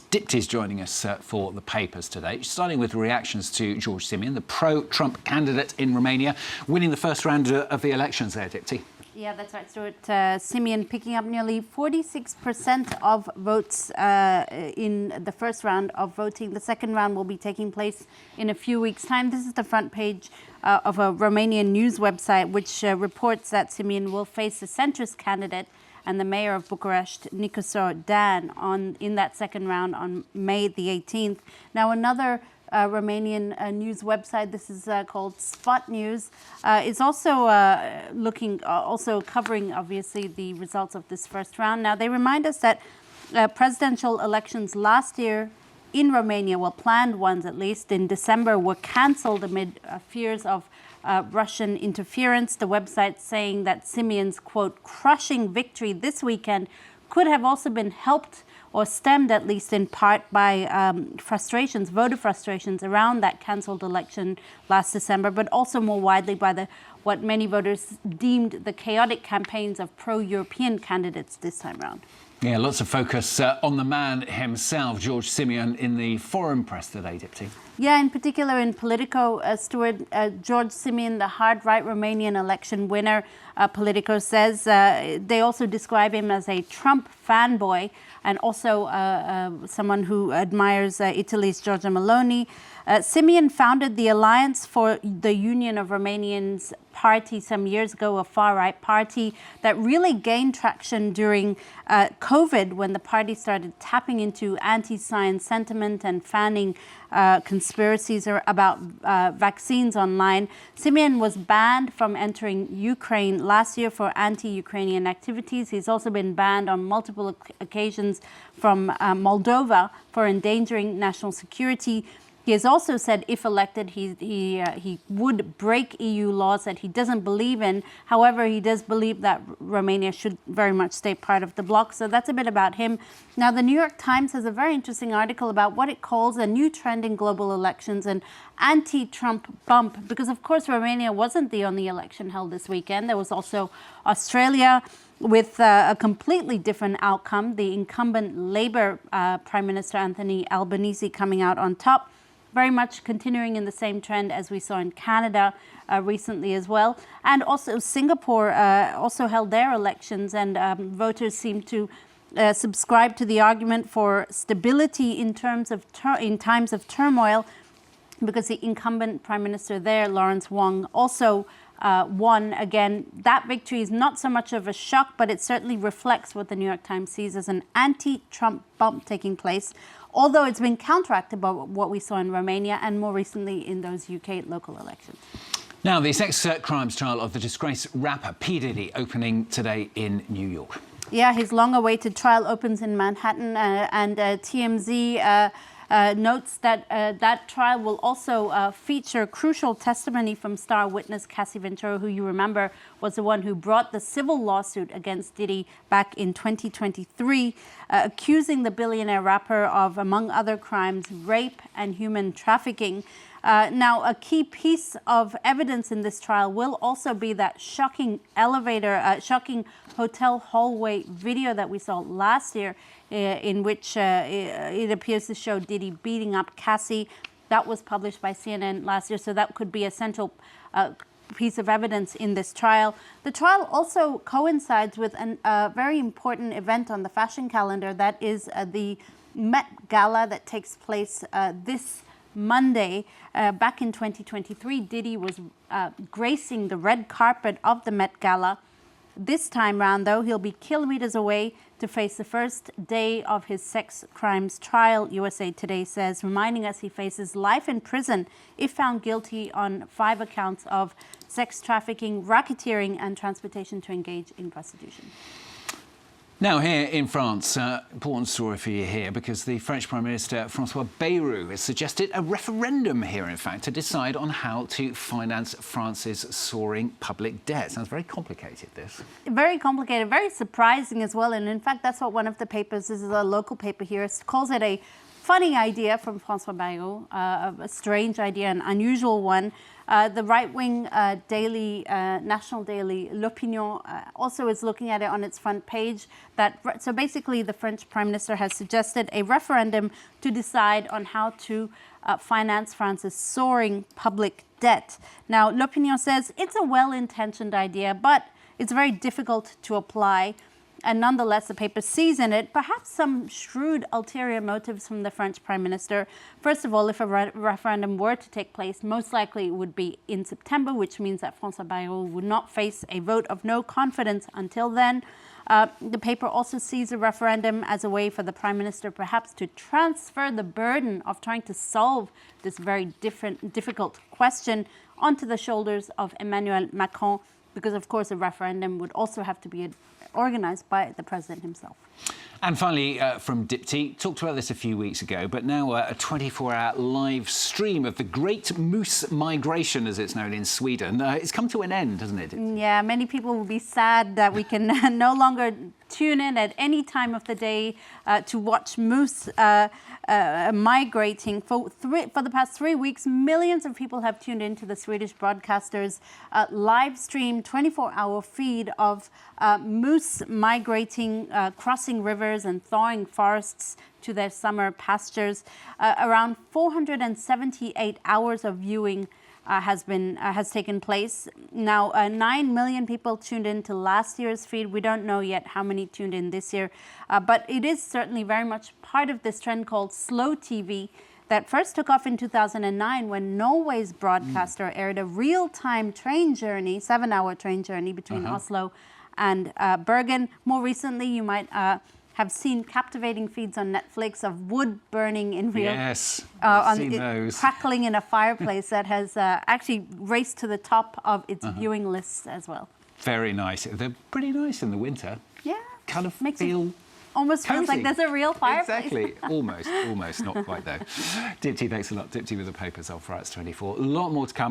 Diddys. Diddys joining us for the papers today, starting with reactions to George Simeon, the pro-Trump candidate in Romania, winning the first round of the elections there, Dipti. Yeah, that's right, Stuart. Simeon picking up nearly 46% of votes in the first round of voting. The second round will be taking place in a few weeks' time. This is the front page of a Romanian news website, which reports that Simeon will face the centrist candidate and the mayor of Bucharest, Nicosor Dan, in that second round on May the 18th. Now, another Romanian news website, this is called Spot News, is also also covering, obviously, the results of this first round. Now, they remind us that presidential elections last year in Romania, well, planned ones at least, in December, were cancelled amid fears of Russian interference. The website saying that Simeon's, quote, crushing victory this weekend could have also been helped or stemmed, at least in part, by voter frustrations around that cancelled election last December, but also more widely by what many voters deemed the chaotic campaigns of pro-European candidates this time around. Yeah, lots of focus on the man himself, George Simeon, in the foreign press today, Dipti. Yeah, in particular in Politico, Stuart, George Simeon, the hard-right Romanian election winner, Politico says they also describe him as a Trump fanboy and also someone who admires Italy's Giorgia Meloni. Simeon founded the Alliance for the Union of Romanians party some years ago, a far-right party that really gained traction during COVID, when the party started tapping into anti-science sentiment and fanning conspiracies about vaccines online. Simeon was banned from entering Ukraine last year for anti-Ukrainian activities. He's also been banned on multiple occasions from Moldova for endangering national security. He has also said, if elected, he would break EU laws that he doesn't believe in. However, he does believe that Romania should very much stay part of the bloc. So that's a bit about him. Now, the New York Times has a very interesting article about what it calls a new trend in global elections, an anti-Trump bump. Because, of course, Romania wasn't the only election held this weekend. There was also Australia, with a completely different outcome. The incumbent Labour Prime Minister Anthony Albanese coming out on top, very much continuing in the same trend as we saw in Canada recently as well. And also Singapore also held their elections, and voters seem to subscribe to the argument for stability in times of turmoil, because the incumbent Prime Minister there, Lawrence Wong, also won again. That victory is not so much of a shock, but it certainly reflects what the New York Times sees as an anti-Trump bump taking place, although it's been counteracted by what we saw in Romania and more recently in those UK local elections. Now, the sex crimes trial of the disgraced rapper P. Diddy opening today in New York. Yeah, his long-awaited trial opens in Manhattan, and TMZ notes that that trial will also feature crucial testimony from star witness Cassie Ventura, who, you remember, was the one who brought the civil lawsuit against Diddy back in 2023, accusing the billionaire rapper of, among other crimes, rape and human trafficking. Now, a key piece of evidence in this trial will also be that shocking shocking hotel hallway video that we saw last year, in which it appears to show Diddy beating up Cassie. That was published by CNN last year, so that could be a central piece of evidence in this trial. The trial also coincides with a very important event on the fashion calendar, that is the Met Gala that takes place this Monday. Back in 2023, Diddy was gracing the red carpet of the Met Gala. This time round, though, he'll be kilometers away to face the first day of his sex crimes trial, USA Today says, reminding us he faces life in prison if found guilty on 5 accounts of sex trafficking, racketeering, and transportation to engage in prostitution. Now, here in France, important story for you here, because the French Prime Minister François Bayrou has suggested a referendum here, in fact, to decide on how to finance France's soaring public debt. Sounds very complicated, this. Very complicated, very surprising as well. And in fact, that's what one of the papers, this is a local paper here, calls it a funny idea from François Bayrou, a strange idea, an unusual one. The right-wing national daily L'Opinion also is looking at it on its front page. So basically, the French Prime Minister has suggested a referendum to decide on how to finance France's soaring public debt. Now, L'Opinion says it's a well-intentioned idea, but it's very difficult to apply. And nonetheless, the paper sees in it perhaps some shrewd ulterior motives from the French Prime Minister. First of all, if a referendum were to take place, most likely it would be in September, which means that François Bayrou would not face a vote of no confidence until then. The paper also sees a referendum as a way for the Prime Minister perhaps to transfer the burden of trying to solve this very difficult question onto the shoulders of Emmanuel Macron, because, of course, a referendum would also have to be organised by the president himself. And finally, from Diddy, talked about this a few weeks ago, but now a 24-hour live stream of the Great Moose Migration, as it's known in Sweden. It's come to an end, hasn't it? Yeah, many people will be sad that we can no longer tune in at any time of the day to watch moose migrating. For the past 3 weeks, millions of people have tuned into the Swedish broadcasters' live stream 24-hour feed of moose migrating, crossing rivers and thawing forests to their summer pastures. Around 478 hours of viewing has taken place. Now, 9 million people tuned in to last year's feed. We don't know yet how many tuned in this year, but it is certainly very much part of this trend called slow TV that first took off in 2009 when Norway's broadcaster aired a real-time train journey, 7-hour train journey between Oslo and Bergen. More recently, you might have seen captivating feeds on Netflix of wood burning in real, I've seen those. crackling in a fireplace that has actually raced to the top of its viewing lists as well. Very nice. They're pretty nice in the winter. Yeah, Kind of makes feel almost feels like there's a real fireplace. Exactly. Almost, not quite though. Diddy, thanks a lot. Diddy with the papers on Farright 24. A lot more to come.